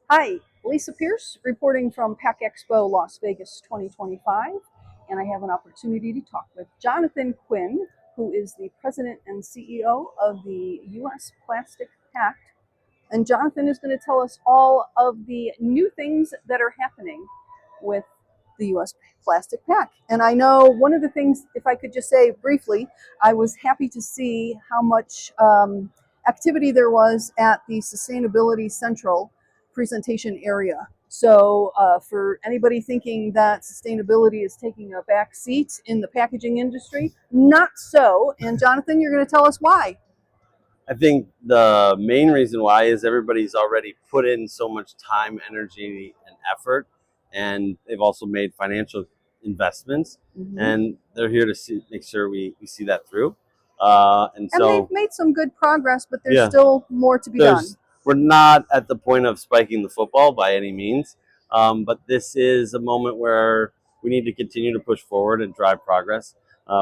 Hi, Lisa Pierce reporting from PAC Expo Las Vegas 2025, and I have an opportunity to talk with Jonathan Quinn, who is the president and CEO of the U.S. Plastic Pact. And Jonathan is going to tell us all of the new things that are happening with the U.S. Plastic Pact. And I know one of the things, if I could just say briefly, I was happy to see how much activity there was at the Sustainability Central presentation area. So for anybody thinking that sustainability is taking a back seat in the packaging industry, not so. And Jonathan, you're going to tell us why. I think the main reason why is everybody's already put in so much time, energy, and effort, and they've also made financial investments, and they're here to make sure we see that through. And And they've so, made some good progress, but there's yeah, still more to be done. we're not at the point of spiking the football by any means, but this is a moment where we need to continue to push forward and drive progress.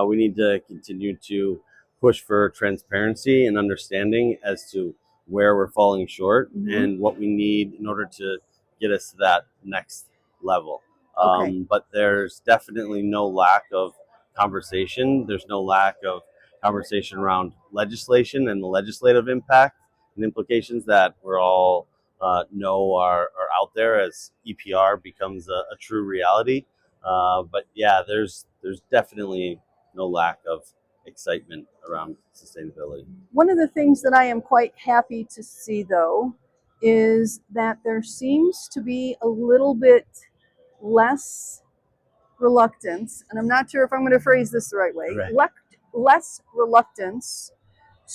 We need to continue to push for transparency and understanding as to where we're falling short and what we need in order to get us to that next level. Okay. But there's definitely no lack of conversation. There's no lack of conversation around legislation and the legislative impact and implications that we're all know are out there as EPR becomes a true reality. But yeah, there's definitely no lack of excitement around sustainability. One of the things that I am quite happy to see, though, is that there seems to be a little bit less reluctance, and I'm not sure if I'm going to phrase this the right way, Right. less reluctance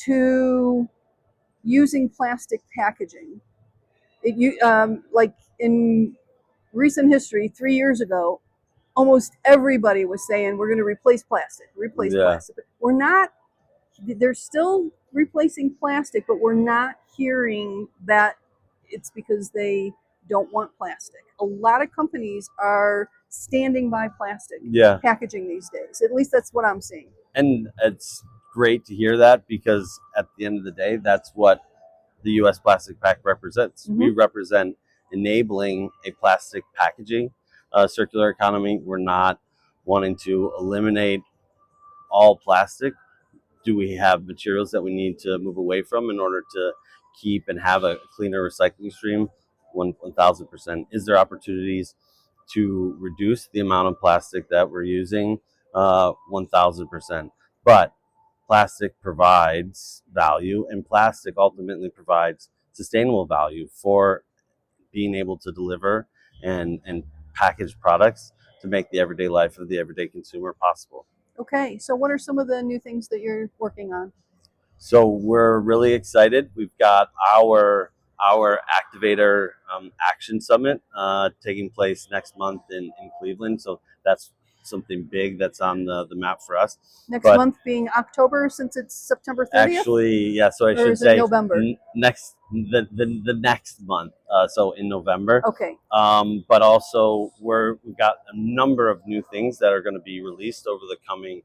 to using plastic packaging. Like in recent history, 3 years ago, almost everybody was saying we're going to replace Yeah. plastic. But we're not. They're still replacing plastic, but we're not hearing that it's because they don't want plastic. A lot of companies are standing by plastic Yeah. packaging these days. At least that's what I'm seeing. And it's great to hear that because at the end of the day, that's what the U.S. Plastic Pact represents. We represent enabling a plastic packaging circular economy. We're not wanting to eliminate all plastic. Do we have materials that we need to move away from in order to keep and have a cleaner recycling stream? 1000%. Is there opportunities to reduce the amount of plastic that we're using? 1000%. But plastic provides value, and plastic ultimately provides sustainable value for being able to deliver and package products to make the everyday life of the everyday consumer possible. Okay, so what are some of the new things that you're working on? So we're really excited. We've got our Activator Action Summit taking place next month in Cleveland. So that's something big that's on the map for us. Next But month being October, since it's September 30th? actually, yeah. So I Or should is it say November? next the next month. So in November. Okay. But also we've got a number of new things that are going to be released over the coming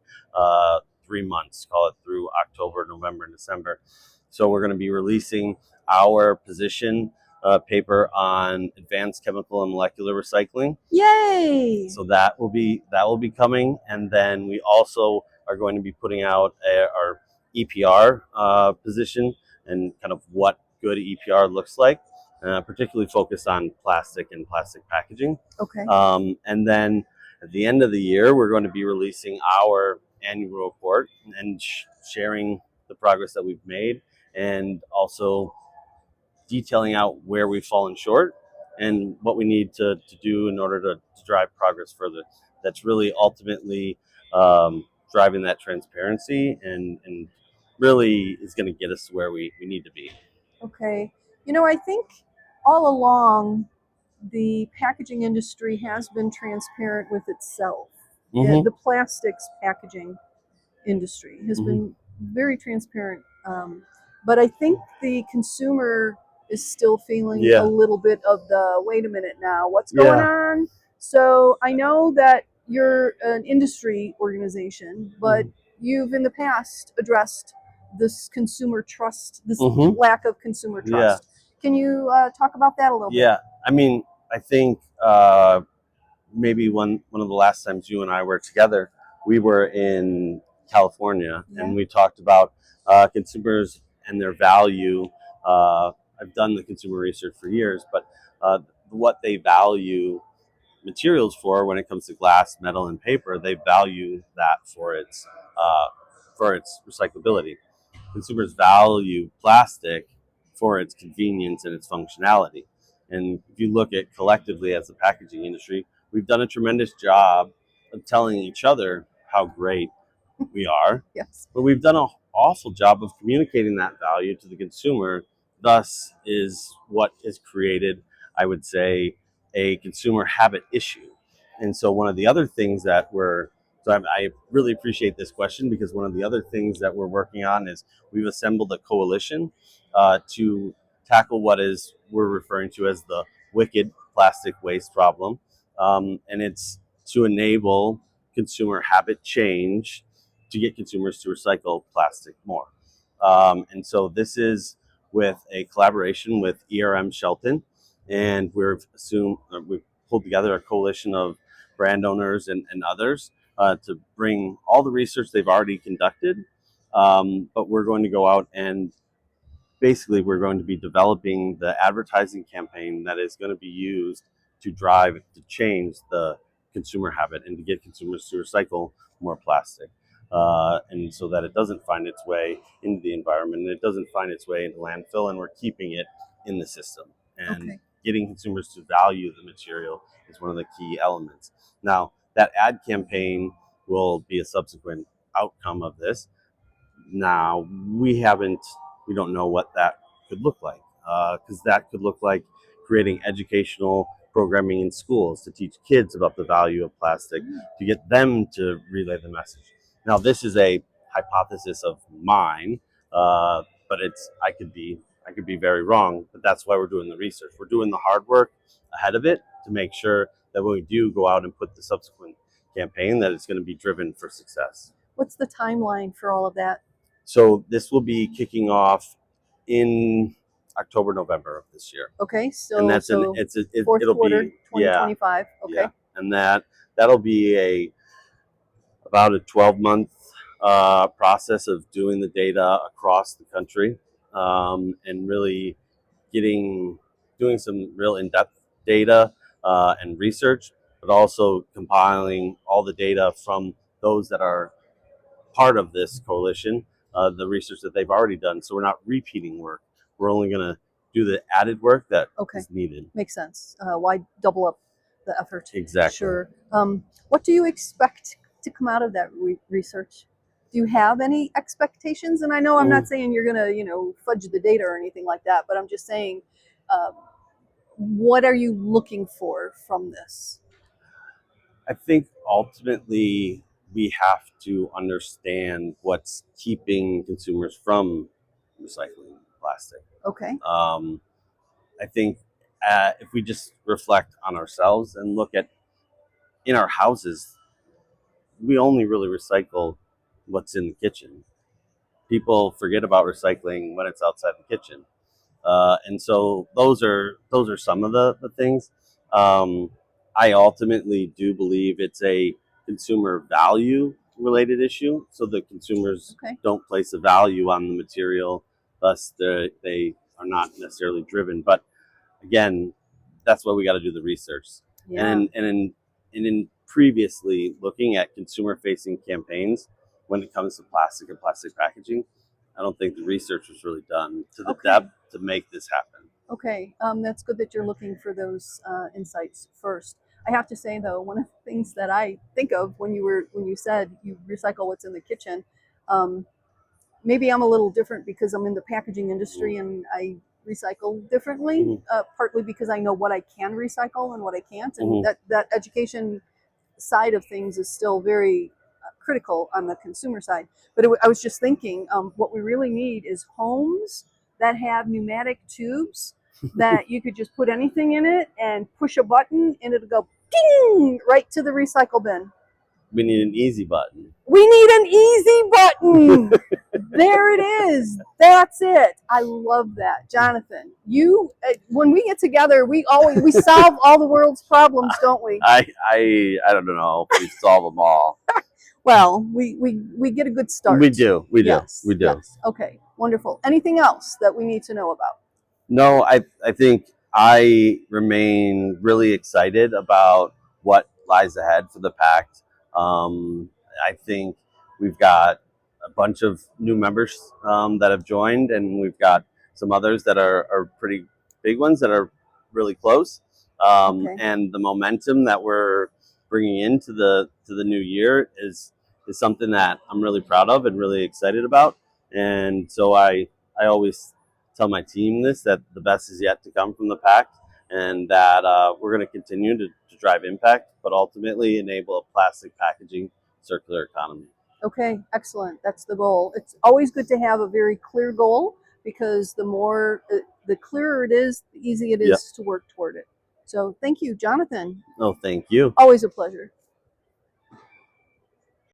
3 months. Call it through October, November, and December. So we're going to be releasing our position paper on advanced chemical and molecular recycling. Yay! So that will be coming, and then we also are going to be putting out our EPR position and kind of what good EPR looks like, particularly focused on plastic and plastic packaging. Okay. And then at the end of the year, we're going to be releasing our annual report and sharing the progress that we've made, and also detailing out where we've fallen short and what we need to do in order to drive progress further. That's really ultimately driving that transparency and really is going to get us to where we need to be. Okay. You know, I think all along the packaging industry has been transparent with itself. The plastics packaging industry has been very transparent. But I think the consumer is still feeling a little bit of the wait a minute now, what's going on? So I know that you're an industry organization, but you've in the past addressed this consumer trust, this lack of consumer trust. Can you talk about that a little bit? Yeah, I mean, I think maybe one of the last times you and I were together, we were in California, Yeah. and we talked about consumers and their value. I've done the consumer research for years, but what they value materials for when it comes to glass, metal, and paper, they value that for its recyclability. Consumers value plastic for its convenience and its functionality. And if you look at collectively as a packaging industry, we've done a tremendous job of telling each other how great we are, Yes. but we've done an awful job of communicating that value to the consumer. Thus, is what is created, I would say, a consumer habit issue. And so, one of the other things that I really appreciate this question, because one of the other things that we're working on is we've assembled a coalition to tackle what is we're referring to as the wicked plastic waste problem, and it's to enable consumer habit change to get consumers to recycle plastic more. And so this is with a collaboration with ERM Shelton, and we've pulled together a coalition of brand owners and others to bring all the research they've already conducted. But we're going to go out and basically we're going to be developing the advertising campaign that is going to be used to change the consumer habit and to get consumers to recycle more plastic, and so that it doesn't find its way into the environment and it doesn't find its way into landfill, and we're keeping it in the system, and Okay. getting consumers to value the material is one of the key elements. Now, that ad campaign will be a subsequent outcome of this. Now, we don't know what that could look like, because that could look like creating educational programming in schools to teach kids about the value of plastic, to get them to relay the message. Now, this is a hypothesis of mine, but I could be very wrong. But that's why we're doing the research. We're doing the hard work ahead of it to make sure that when we do go out and put the subsequent campaign, that it's going to be driven for success. What's the timeline for all of that? So this will be kicking off in October, November of this year, Okay, and that's fourth it'll quarter be 2025. Okay. yeah, and that'll be about a 12-month process of doing the data across the country, and really doing some real in-depth data and research, but also compiling all the data from those that are part of this coalition, the research that they've already done. So we're not repeating work. We're only going to do the added work that Okay. is needed. Makes sense. Why double up the effort? Exactly. Sure. What do you expect to come out of that research? Do you have any expectations? And I know I'm not saying you're gonna, fudge the data or anything like that, but I'm just saying, what are you looking for from this? I think ultimately we have to understand what's keeping consumers from recycling plastic. Okay. I think if we just reflect on ourselves and look at in our houses, we only really recycle what's in the kitchen. People forget about recycling when it's outside the kitchen, and so those are some of the things. I ultimately do believe it's a consumer value related issue, so the consumers Okay. don't place a value on the material, thus they are not necessarily driven. But again, that's why we got to do the research. Yeah. And in previously looking at consumer facing campaigns when it comes to plastic and plastic packaging, I don't think the research was really done to the depth to make this happen. Okay, that's good that you're looking for those insights first. I have to say though, one of the things that I think of when you said you recycle what's in the kitchen, maybe I'm a little different because I'm in the packaging industry and I recycle differently. Partly because I know what I can recycle and what I can't, and that education side of things is still very critical on the consumer side. But I was just thinking, what we really need is homes that have pneumatic tubes that you could just put anything in it and push a button and it'll go ding right to the recycle bin. We need an easy button. We need an easy button. There it is. That's it. I love that, Jonathan. You, when we get together, we solve all the world's problems, don't we? I don't know if we solve them all. Well, we get a good start. We do. Yes. We do. Yes. Okay. Wonderful. Anything else that we need to know about? No, I think I remain really excited about what lies ahead for the Pact. I think we've got a bunch of new members that have joined, and we've got some others that are pretty big ones that are really close. Okay. And the momentum that we're bringing into the new year is something that I'm really proud of and really excited about. And so I always tell my team this, that the best is yet to come from the Pact, and that we're going to continue to drive impact, but ultimately enable a plastic packaging circular economy. Okay, excellent. That's the goal. It's always good to have a very clear goal, because the clearer it is, the easier it is to work toward it. So thank you, Jonathan. No, thank you. Always a pleasure.